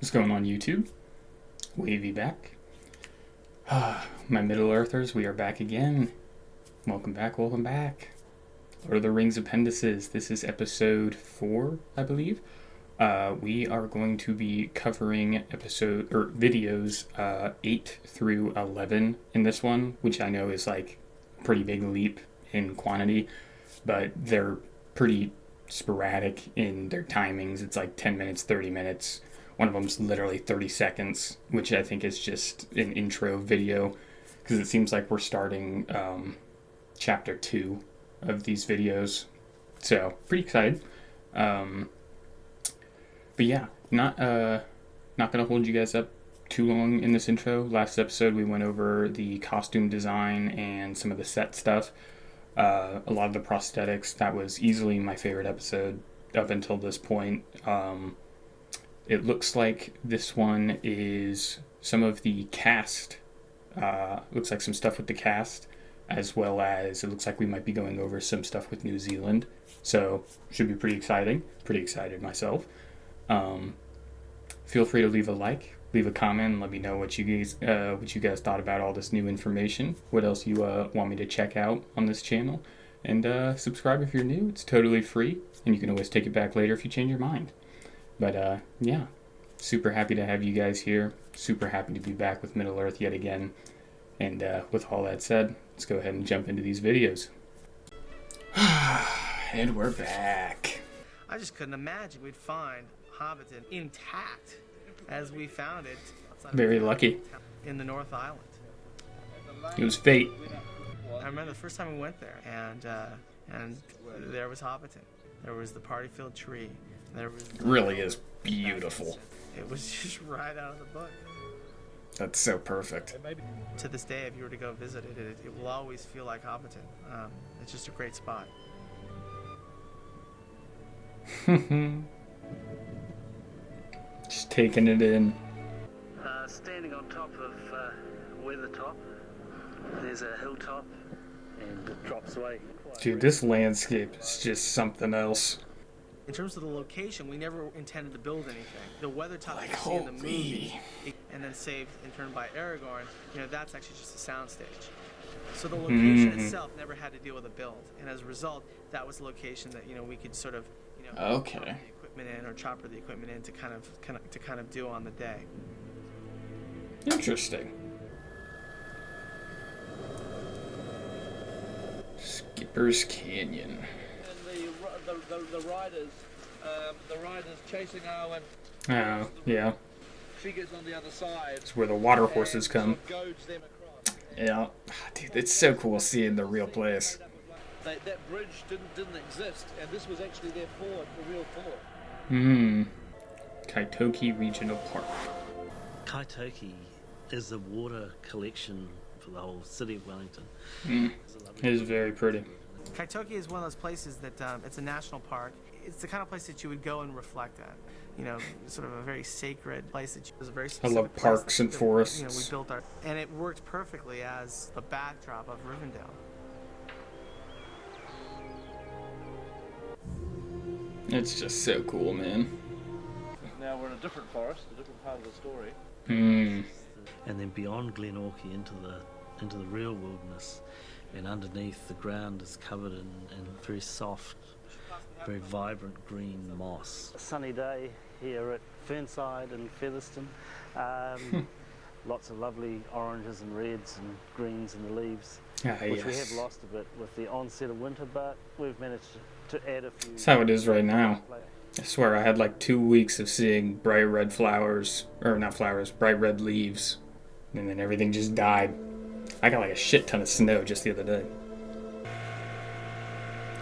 What's going on, YouTube? Wavy back. My Middle Earthers, we are back again. Welcome back, welcome back. Lord of the Rings Appendices. This is episode 4, I believe. We are going to be covering videos 8 through 11 in this one, which I know is like a pretty big leap in quantity, but they're pretty sporadic in their timings. It's like 10 minutes, 30 minutes. One of them's literally 30 seconds, which I think is just an intro video, because it seems like we're starting chapter 2 of these videos. So, pretty excited. But yeah, not gonna hold you guys up too long in this intro. Last episode we went over the costume design and some of the set stuff. A lot of the prosthetics. That was easily my favorite episode up until this point. It looks like this one is some of the cast. Looks like some stuff with the cast, as well as it looks like we might be going over some stuff with New Zealand. So, should be pretty exciting. Pretty excited myself. Feel free to leave a like, leave a comment, and let me know what you guys thought about all this new information. What else you want me to check out on this channel, and subscribe if you're new. It's totally free, and you can always take it back later if you change your mind. But yeah, super happy to have you guys here. Super happy to be back with Middle Earth yet again. And with all that said, let's go ahead and jump into these videos. And we're back. I just couldn't imagine we'd find Hobbiton intact as we found it. Very lucky. In the North Island. It was fate. I remember the first time we went there, and there was Hobbiton. There was the party-filled tree. There was It really is beautiful. It was just right out of the book. That's so perfect. To this day, if you were to go visit it, it will always feel like Hobbiton. It's just a great spot. Just taking it in. Standing on top of Weathertop, there's a hilltop, and it drops away. Dude, this landscape is just something else. In terms of the location, we never intended to build anything. The Weathertop Like, you see in the holy. movie, and then saved in turn by Aragorn, that's actually just a soundstage. So the location itself never had to deal with a build, and as a result, that was the location that we could sort of Okay. chop the equipment in or chopper the equipment in to kind of do on the day. Interesting. Skipper's Canyon. And the riders chasing Owen. Oh, yeah. Figures on the other side. It's where the water horses come. Sort of goads them across. Yeah. Dude, it's so cool seeing the real place. That bridge didn't exist, and this was actually their ford, the real ford. Kaitoki Regional Park. Kaitoki is a water collection for the whole city of Wellington. It is very pretty. Kaitoki is one of those places that it's a national park. It's the kind of place that you would go and reflect at. Sort of a very sacred place that was a very I specific love place parks that, and forests. we built and it worked perfectly as the backdrop of Rivendell. It's just so cool, man. Now we're in a different forest, a different part of the story. And then beyond Glenorchy into the real wilderness, and underneath the ground is covered in very soft, very vibrant green moss. A sunny day here at Fernside and Featherston. Lots of lovely oranges and reds and greens in the leaves, which we have lost a bit with the onset of winter, but we've managed to add a few. That's how it is right now. I swear I had like 2 weeks of seeing bright red flowers, or not flowers, bright red leaves, and then everything just died. I got like a shit ton of snow just the other day.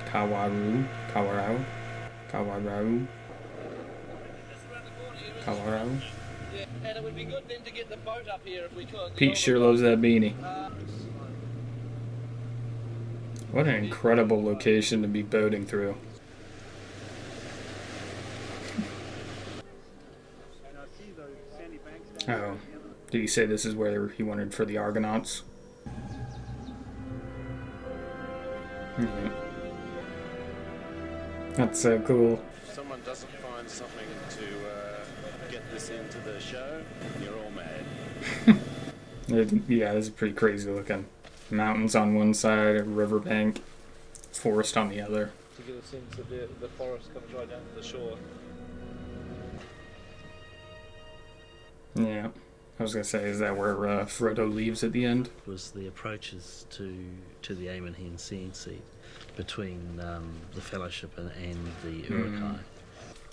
Kawarau. Yeah, and it would be good then to get the boat up here if we could. Pete sure loves that beanie. What an incredible location to be boating through. Oh, did he say this is where he wanted for the Argonauts? Yeah. That's so cool. If someone doesn't find something to get this into the show, you're all mad. Yeah, this is pretty crazy looking. Mountains on one side, a riverbank, forest on the other. To get a sense that the forest comes right down to the shore. Yeah. I was going to say, is that where Frodo leaves at the end? Was the approaches to the Aemon Hen Seeing Seat between the Fellowship and the Uruk-hai.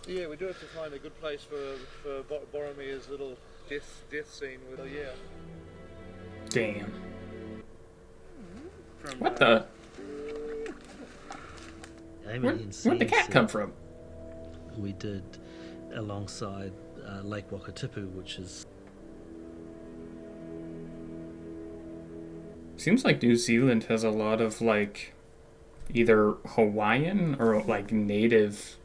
Yeah, we do have to find a good place for Boromir's little death scene with Damn. What the? Where'd the cat come from? We did alongside Lake Wakatipu, which is... Seems like New Zealand has a lot of, like, either Hawaiian or, like, native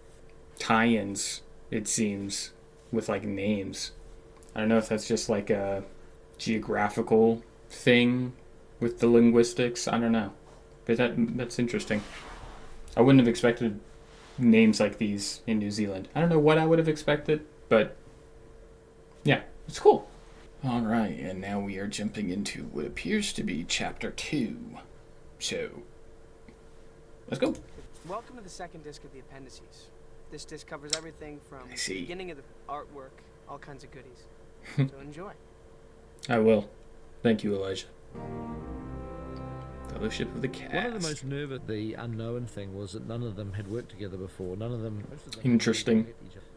tie-ins, it seems, with, like, names. I don't know if that's just, like, a geographical thing with the linguistics. I don't know. But that's interesting. I wouldn't have expected names like these in New Zealand. I don't know what I would have expected, but yeah, it's cool. All right, and now we are jumping into what appears to be Chapter 2. So, let's go. Welcome to the second disc of the Appendices. This disc covers everything from I the see. beginning of the artwork, all kinds of goodies. So enjoy. I will. Thank you, Elijah. Fellowship of the Cast. One of the most nervous, the unknown thing was that none of them had worked together before. Most of them Interesting.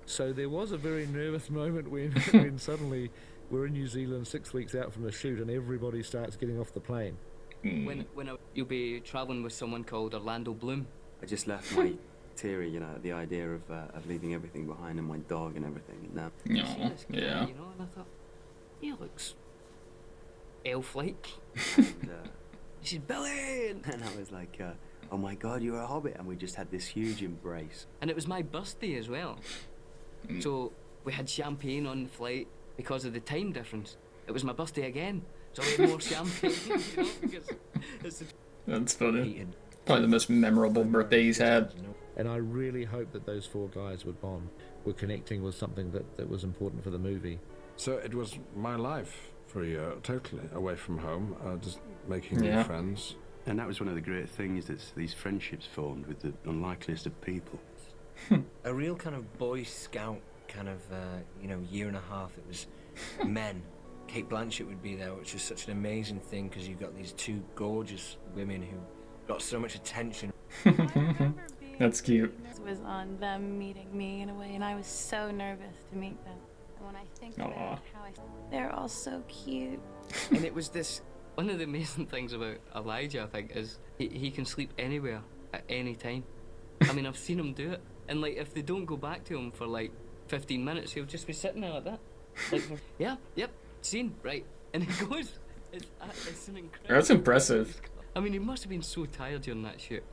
So there was a very nervous moment when suddenly we're in New Zealand 6 weeks out from the shoot and everybody starts getting off the plane. You'll be travelling with someone called Orlando Bloom. I just left my teary, you know, the idea of leaving everything behind and my dog and everything. And now, No, yeah. You know, and I thought, he looks elf-like. and, He said, Billy! and I was like, oh my God, you're a hobbit, and we just had this huge embrace. And it was my birthday as well. So we had champagne on the flight because of the time difference. It was my birthday again, so we had more champagne, you know, because it's That's funny. Probably the most memorable birthday he's had. And I really hope that those four guys would bond. Were connecting with something that was important for the movie. So it was my life for a year, totally away from home, just making new Yeah. friends. And that was one of the great things, that these friendships formed with the unlikeliest of people. A real kind of Boy Scout kind of, year and a half. It was men. Kate Blanchett would be there, which is such an amazing thing because you've got these two gorgeous women who got so much attention. That's cute. It was on them meeting me in a way, and I was so nervous to meet them. And when I think about how they're all so cute. And it was this. One of the amazing things about Elijah, I think, is he can sleep anywhere at any time. I mean, I've seen him do it. And, like, if they don't go back to him for, like, 15 minutes, he'll just be sitting there like that. Like, yep, scene, right. And he goes. It's an incredible... That's impressive. I mean, he must have been so tired during that shoot.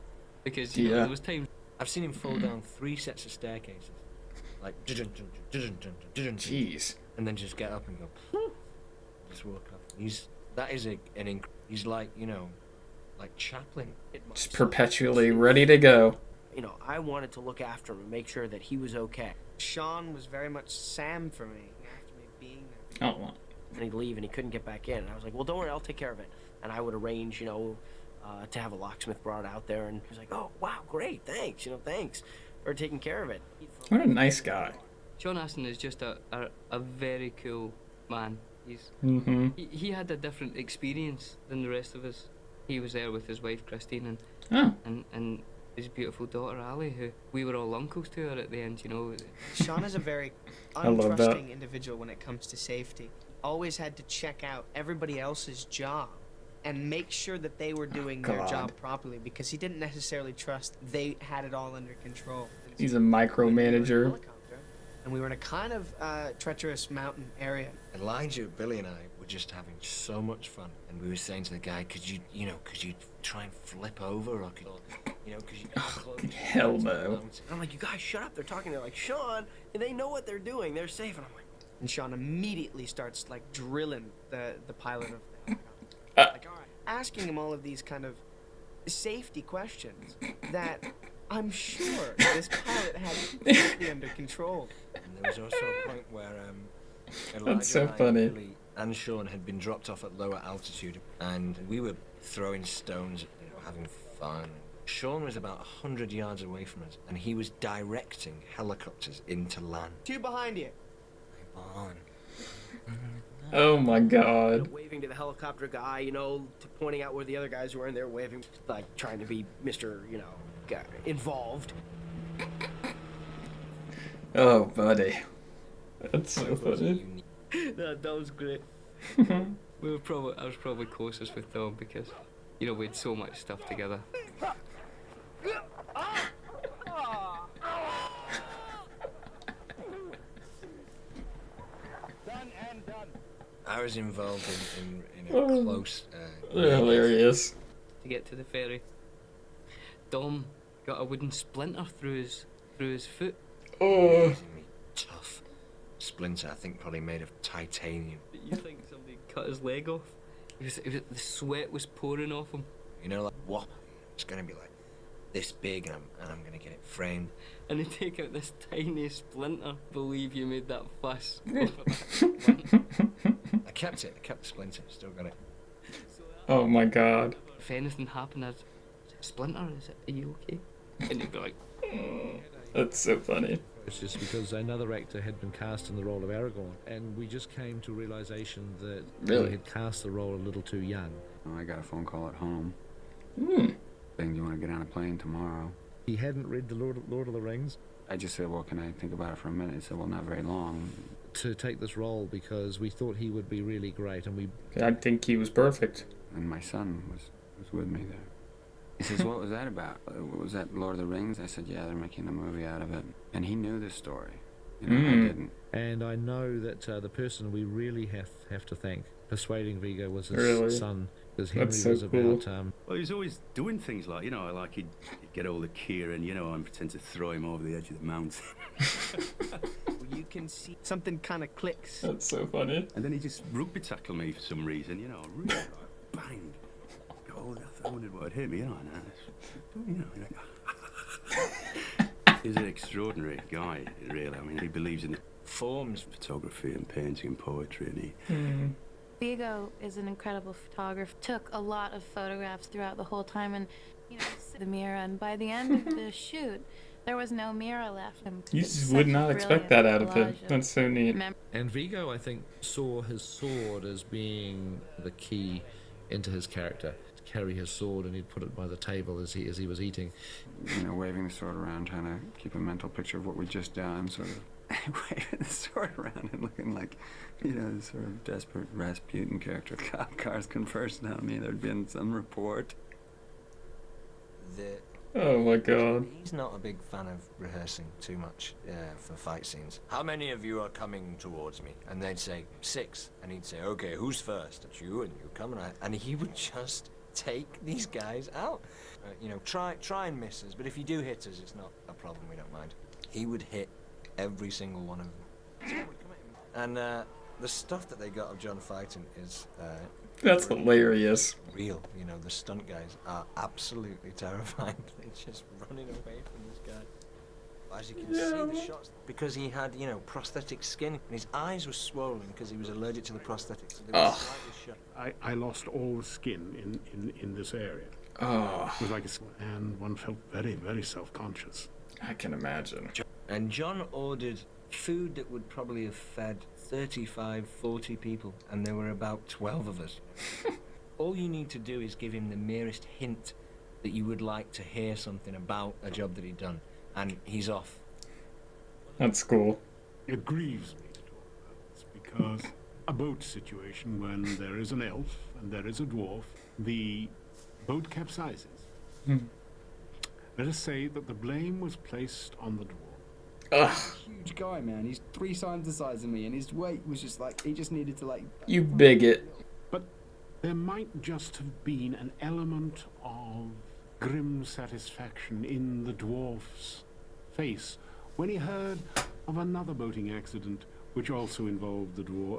Because, Yeah. there was times... I've seen him fall down 3 sets of staircases. Like, Jeez. and then just get up and go, just walk up. He's like, like Chaplin. Just perpetually ready to go. I wanted to look after him and make sure that he was okay. Sean was very much Sam for me after me being there. Oh, well. And he'd leave and he couldn't get back in. And I was like, well, don't worry, I'll take care of it. And I would arrange, to have a locksmith brought out there. And he was like, oh, wow, great, thanks, thanks for taking care of it. What a nice guy. Sean Astin is just a very cool man. He's he had a different experience than the rest of us. He was there with his wife Christine and his beautiful daughter Ali, who we were all uncles to her at the end. Sean is a very I love that. untrusting individual when it comes to safety. Always had to check out everybody else's job and make sure that they were doing their job properly, because he didn't necessarily trust they had it all under control. He's a micromanager. And we were in a kind of treacherous mountain area. Elijah, Billy, and I were just having so much fun, and we were saying to the guy, could you try and flip over, or could you close Hell no. I'm like, you guys shut up, they're talking. They're like, Sean, they know what they're doing, they're safe. And I'm like, and Sean immediately starts like drilling the pilot of the helicopter. Like, all right, asking him all of these kind of safety questions that I'm sure this pilot had it completely under control. And there was also a point where Elijah That's so and I, funny. Billy and Sean had been dropped off at lower altitude, and we were throwing stones, having fun. Sean was about 100 yards away from us, and he was directing helicopters into land. 2 behind you. Come on. Oh my god. Waving to the helicopter guy, pointing out where the other guys were, and they're waving, like trying to be Mr. Involved. Oh, buddy. That's so funny. That was great. I was probably closest with Tom because, we had so much stuff together. I was involved in a close... They're hilarious. To get to the ferry, Dom got a wooden splinter through his foot. Oh. Tough splinter, I think probably made of titanium. You think somebody cut his leg off? The sweat was pouring off him. What? It's gonna be like this big, and I'm gonna get it framed. And they take out this tiny splinter. Believe you made that fuss. I kept it. I kept the splinter. Still got it. Oh my god. If anything happened, I'd say, Splinter, are you okay? And you'd be like, That's so funny. It's just because another actor had been cast in the role of Aragorn, and we just came to realization that Really? he had cast the role a little too young. Oh, I got a phone call at home. Hmm. Saying, do you want to get on a plane tomorrow? He hadn't read the Lord of the Rings. I just said, well, can I think about it for a minute? He said, well, not very long. To take this role because we thought he would be really great, and I think he was perfect. And my son was with me there. He says, what was that about? Was that Lord of the Rings? I said, yeah, they're making a movie out of it. And he knew this story. I didn't. And I know that the person we really have to thank persuading Vigo was his Really? son, because Henry That's so was cool. about Well, he was always doing things like, like he'd get all the Kieran, and pretend to throw him over the edge of the mountain. You can see something kind of clicks. That's so funny. And then he just rugby tackled me for some reason, really, like, bang. Oh, I wondered what would hit me, He's an extraordinary guy, really. I mean, he believes in forms, photography and painting and poetry, and he... Vigo is an incredible photographer. Took a lot of photographs throughout the whole time, and the mirror. And by the end of the shoot, there was no mirror left. You just would not expect that out of him. That's so neat. And Vigo, I think, saw his sword as being the key into his character. To carry his sword, and he'd put it by the table as he was eating. Waving the sword around, trying to keep a mental picture of what we'd just done, sort of waving the sword around and looking like, this sort of desperate Rasputin character. Cop cars come first on me. There'd been some report. Oh my god. He's not a big fan of rehearsing too much for fight scenes. How many of you are coming towards me? And they'd say 6, and he'd say, okay, who's first? It's you, and you come, and he would just take these guys out. Try and miss us, but if you do hit us, it's not a problem. We don't mind. He would hit every single one of them. And the stuff that they got of John fighting is That's hilarious. real. The stunt guys are absolutely terrifying. They're just running away from this guy. As you can see the shots, because he had, prosthetic skin, and his eyes were swollen because he was allergic to the prosthetics. So they were slightly shut. I lost all the skin in this area. Oh. It was like and one felt very, very self-conscious. I can imagine. And John ordered food that would probably have fed 35, 40 people, and there were about 12 of us. All you need to do is give him the merest hint that you would like to hear something about a job that he'd done, and he's off. That's cool. It grieves me to talk about this because a boat situation when there is an elf and there is a dwarf, the boat capsizes. Let us say that the blame was placed on the dwarf. Ugh. Huge guy, man. He's 3 times the size of me, and his weight was just like, he just needed to You bigot. But there might just have been an element of grim satisfaction in the dwarf's face when he heard of another boating accident which also involved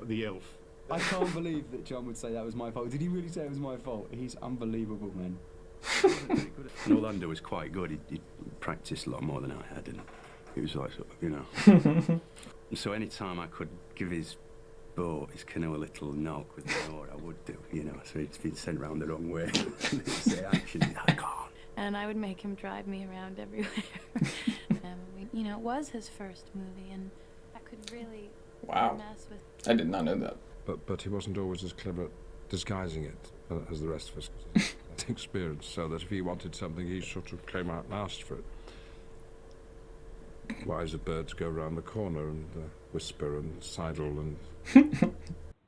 the elf. I can't believe that John would say that was my fault. Did he really say it was my fault? He's unbelievable, man. And Orlando was quite good. He'd practiced a lot more than I had, and it was like, you know. So any time I could give his boat, his canoe, a little knock with the oar, I would do, you know. So it's been sent round the wrong way. Say action, I can't. And I would make him drive me around everywhere. You know, it was his first movie, and I could really mess with. I did not know that. But he wasn't always as clever at disguising it as the rest of us. That experience, so that if he wanted something, he sort of came out and asked for it. Wiser birds go round the corner and whisper and sidle and...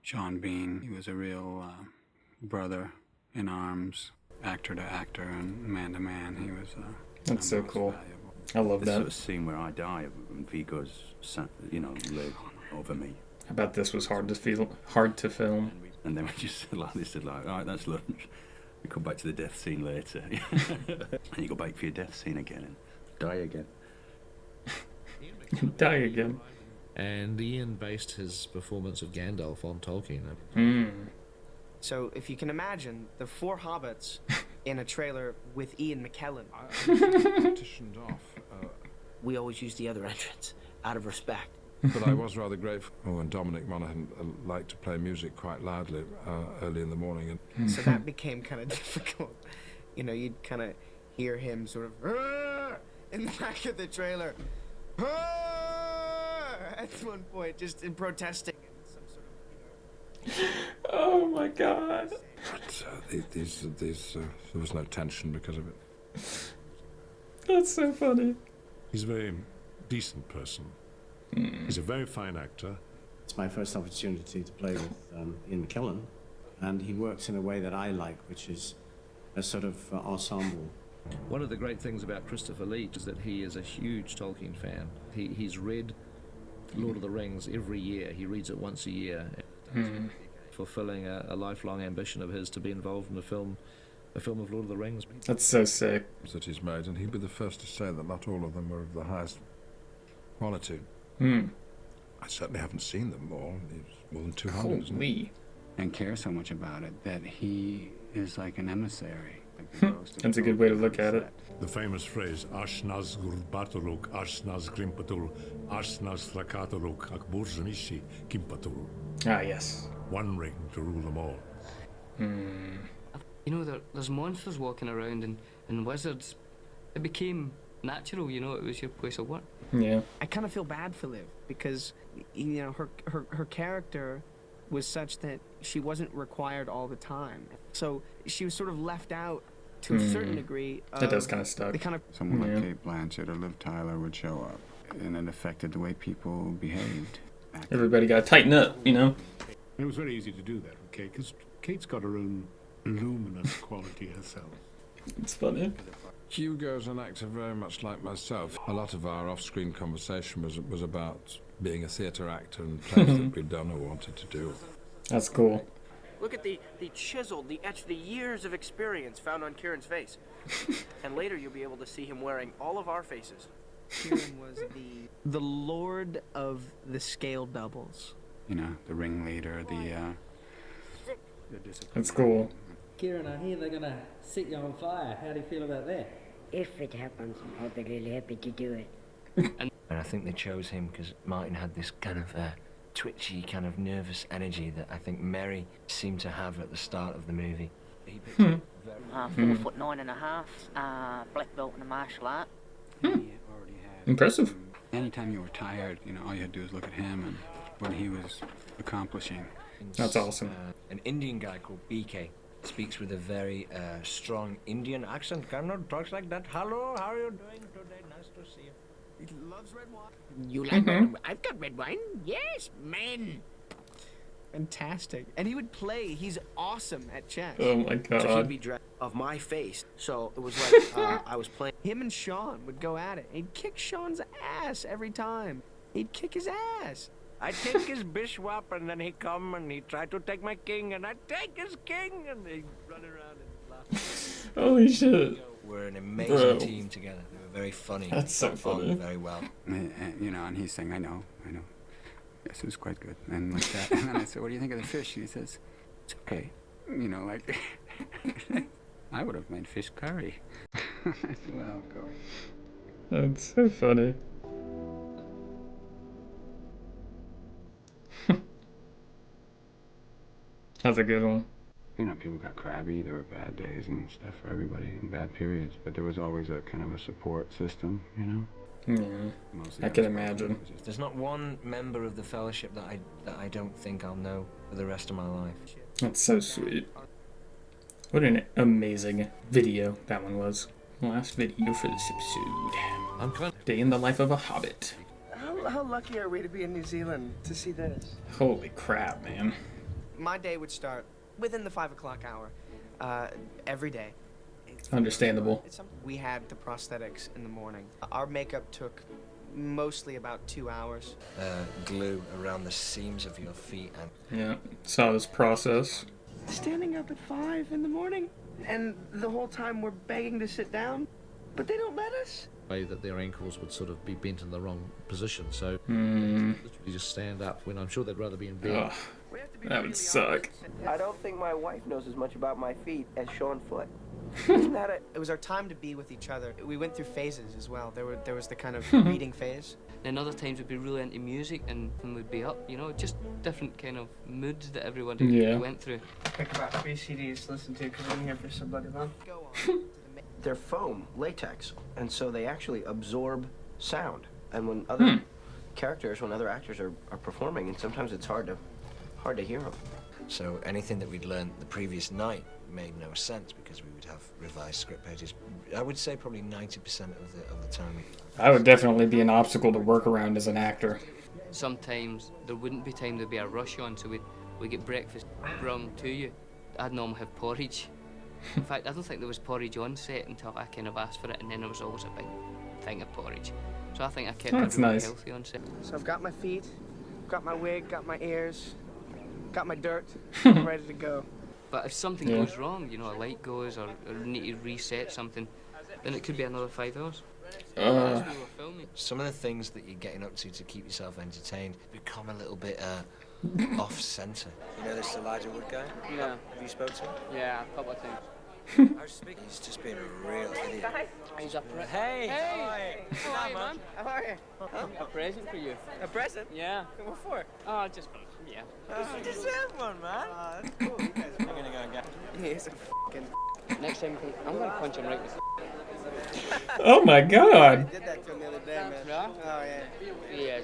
Sean Bean, he was a real brother in arms, actor to actor and man to man. He was that's so cool. Valuable. I love that. Sort of scene where I die and Vigo's, you know, laid over me. I bet this was hard to film. And then we just said like this, all right, that's lunch. We come back to the death scene later. And you go back for your death scene again and die again. Die again. And Ian based his performance of Gandalf on Tolkien. So if you can imagine the 4 hobbits in a trailer with Ian McKellen. Partitioned off. We always use the other entrance out of respect. But I was rather grateful when Dominic Monaghan liked to play music quite loudly early in the morning. And so that became kind of difficult. You know, you'd kind of hear him sort of in the back of the trailer. At one point, just in protesting. Some sort of, you know. Oh my God. But there was no tension because of it. That's so funny. He's a very decent person. He's a very fine actor. It's my first opportunity to play with Ian McKellen, and he works in a way that I like, which is a sort of ensemble. One of the great things about Christopher Lee is that he is a huge Tolkien fan. He's read Lord of the Rings every year. He reads it once a year, fulfilling a lifelong ambition of his to be involved in a film of Lord of the Rings. That's so sick. That he's made, and he'd be the first to say that not all of them are of the highest quality. I certainly haven't seen them all. It's more than 200, isn't it? And care so much about it that he is like an emissary. That's a good way to look at it. The famous phrase, Arsnaz Gurbatoruk, Arsnaz Grimpatul, Arsnaz Rakatoruk, Akburzanishi Kimpatul. Ah, yes. One ring to rule them all. You know, there's monsters walking around and wizards. It became natural, you know, it was your place of work. Yeah. I kind of feel bad for Liv because, you know, her character was such that she wasn't required all the time. So she was sort of left out to a certain degree. That does kind of suck. Someone like Kate Blanchett or Liv Tyler would show up, and it affected the way people behaved. Everybody got to tighten up, you know? It was very easy to do that with Kate, because Kate's got her own luminous quality herself. It's funny. Hugo's an actor very much like myself. A lot of our off-screen conversation was about being a theatre actor and plays that we'd done or wanted to do. That's cool. Look at the chiseled, the etched, the years of experience found on Kieran's face. And later you'll be able to see him wearing all of our faces. Kieran was the lord of the scale doubles. You know, the ringleader, the That's cool. Kieran, I hear they're going to set you on fire. How do you feel about that? If it happens, I'll be really happy to do it. And I think they chose him because Martin had this kind of twitchy, kind of nervous energy that I think Mary seemed to have at the start of the movie. 4'9½", black belt in a martial art. Impressive. Anytime you were tired, you know, all you had to do was look at him and what he was accomplishing. That's awesome. An Indian guy called BK speaks with a very strong Indian accent. Kind of talks like that. Hello, how are you doing today? Nice to see you. He loves red wine. You like red wine? I've got red wine. Yes, man. Fantastic. And he would play. He's awesome at chess. Oh my God. So he'd be dressed of my face. So it was like I was playing. Him and Sean would go at it. He'd kick Sean's ass every time. He'd kick his ass. I take his bishop, and then he come and he try to take my king, and I take his king, and they run around and laugh. Holy shit. We're an amazing team together. They were very funny. That's so funny. Very well. You know, and he's saying, I know. Yes, it was quite good. And like that. And then I said, what do you think of the fish? And he says, it's okay. You know, like, I would have made fish curry. I said, well, go. That's so funny. That's a good one. You know, people got crabby, there were bad days and stuff for everybody, and bad periods, but there was always a kind of a support system, you know? Yeah, Mostly I can imagine. There's not one member of the fellowship that I don't think I'll know for the rest of my life. That's so sweet. What an amazing video that one was. Last video for this episode. Day in the life of a hobbit. How lucky are we to be in New Zealand to see this? Holy crap, man. My day would start within the 5 o'clock hour, every day. Understandable. We had the prosthetics in the morning. Our makeup took mostly about 2 hours. Glue around the seams of your feet and... Yeah, saw this process. Standing up at 5 in the morning, and the whole time we're begging to sit down, but they don't let us. Way that their ankles would sort of be bent in the wrong position, so literally just stand up when I'm sure they'd rather be in bed. Ugh, that would suck. I don't think my wife knows as much about my feet as Sean Foot. Isn't that it? It was our time to be with each other. We went through phases as well. There was the kind of reading phase. Then other times we'd be really into music and we'd be up, you know, just different kind of moods that everyone went through. Pick about 3 CDs to listen to because I'm here for some bloody month. Go on. They're foam, latex, and so they actually absorb sound. And when other characters, when other actors are performing, and sometimes it's hard to hear them. So anything that we'd learned the previous night made no sense because we would have revised script pages. I would say probably 90% of the time. I would definitely be an obstacle to work around as an actor. Sometimes there wouldn't be time, there'd be a rush on, so we'd get breakfast brung to you. I'd normally have porridge. In fact, I don't think there was porridge on set until I kind of asked for it, and then there was always a big thing of porridge. So I think I kept it really healthy on set. So I've got my feet, got my wig, got my ears, got my dirt, I'm ready to go. But if something goes wrong, you know, a light goes or need to reset something, then it could be another 5 hours. Some of the things that you're getting up to keep yourself entertained become a little bit off-center. You know this Elijah Wood guy? Yeah. Have you spoken to him? Yeah, a couple of things. I was speaking. He's just being a real idiot. He's a Hey! Hey! How are you, man? How are you? Huh? A present for you. A present? Yeah. What for? Oh, just for, yeah. Just have one, man. That's cool. You guys are gonna go and get He's a f***ing... Next time, I'm gonna punch him right in the Oh my god! He did that to him the other day, man. Yeah? Oh, yeah. Yeah.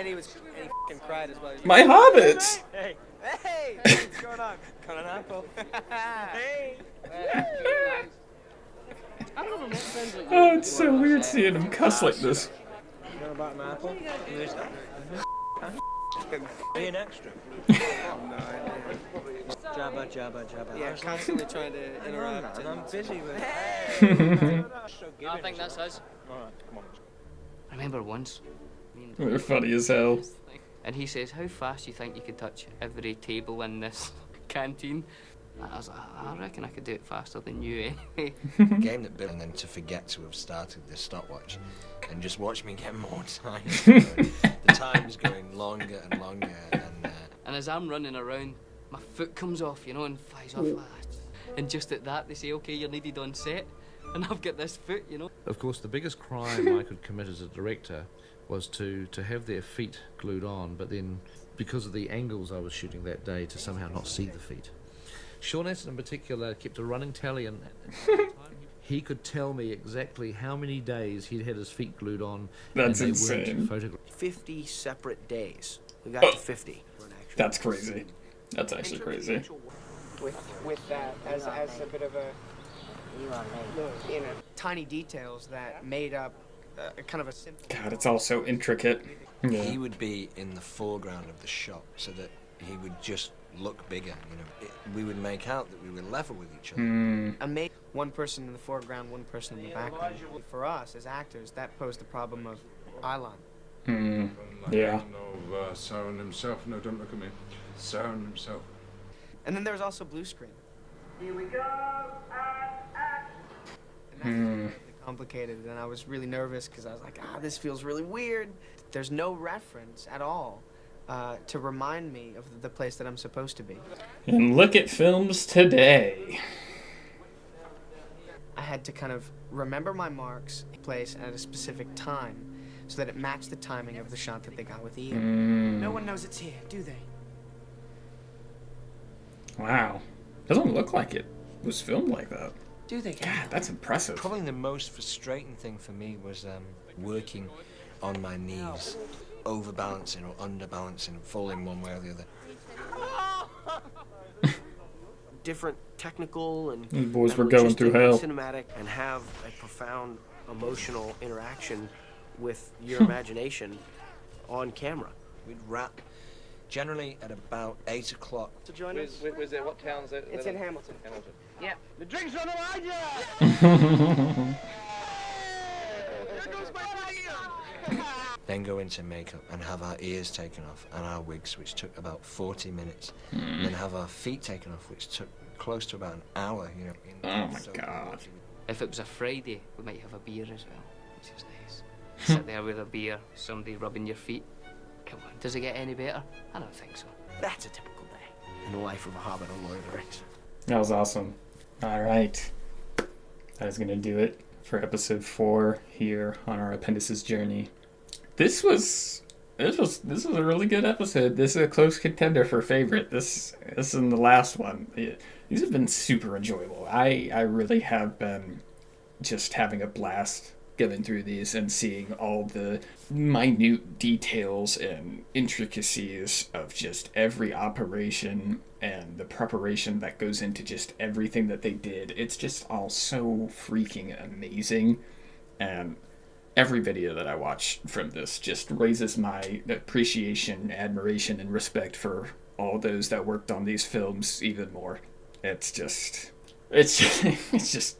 He f***ing cried as well. My hobbits! Hey! Hey! What's going on? Got an apple. Hey! Oh, it's so weird seeing him cuss like this. You know about an apple? Who's that? Be an extra. Jabba, jabba, jabba. Yeah, constantly trying to interrupt. And I'm busy with I think that's us. Alright, come on. I remember once. They're funny as hell. And he says, how fast do you think you could touch every table in this canteen? I was like, I reckon I could do it faster than you anyway. Game that built, and then to forget to have started the stopwatch and just watch me get more time. The time's going longer and longer. And as I'm running around, my foot comes off, you know, and flies off. And just at that, they say, okay, you're needed on set. And I've got this foot, you know. Of course, the biggest crime I could commit as a director was to have their feet glued on, but then, because of the angles I was shooting that day, to somehow not see the feet. Sean Astin in particular kept a running tally, and he could tell me exactly how many days he'd had his feet glued on. That's and they insane. weren't photographed. 50 separate days. We got to 50. That's crazy. That's actually crazy. With that as a bit of a, you know, tiny details that made up kind of a simple... God, it's all so intricate. Yeah. He would be in the foreground of the shot so that he would just look bigger, you know. We would make out that we were level with each other. And made one person in the foreground, one person in the background. For us, as actors, that posed the problem of eyeline. Yeah. No, Sauron himself. No, don't look at me. Sauron himself. And then there was also blue screen. Here we go. And that's really complicated, and I was really nervous because I was like, this feels really weird. There's no reference at all to remind me of the place that I'm supposed to be. And look at films today. I had to kind of remember my marks, place at a specific time, so that it matched the timing of the shot that they got with Ian. No one knows it's here, do they? Wow. Doesn't look like it was filmed like that. Do they? God, that's impressive. Probably the most frustrating thing for me was working on my knees, overbalancing or underbalancing, falling one way or the other. Different technical and These boys were going through hell. Cinematic, and have a profound emotional interaction with your imagination on camera. We'd wrap generally at about 8 o'clock. To join us? Where's it? What town's it? It's in Hamilton. Hamilton. Yeah. The drinks on Elijah! Then go into makeup and have our ears taken off and our wigs, which took about 40 minutes. And then have our feet taken off, which took close to about an hour, you know. Oh my God. If it was a Friday, we might have a beer as well, which is nice. Sit there with a beer, somebody rubbing your feet. Come on, does it get any better? I don't think so. That's a typical day in the life of a hobbit on Lord of the Rings. That was awesome. All right. That is going to do it for episode 4 here on our Appendices journey. This was a really good episode. This is a close contender for favorite. This and the last one. These have been super enjoyable. I really have been just having a blast going through these and seeing all the minute details and intricacies of just every operation and the preparation that goes into just everything that they did. It's just all so freaking amazing, and every video that I watch from this just raises my appreciation, admiration, and respect for all those that worked on these films even more. It's just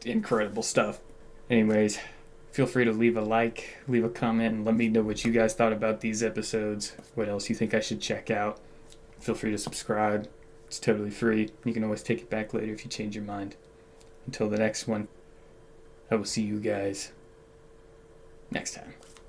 incredible stuff. Anyways, feel free to leave a like, leave a comment, and let me know what you guys thought about these episodes. What else you think I should check out. Feel free to subscribe. It's totally free. You can always take it back later if you change your mind. Until the next one, I will see you guys next time.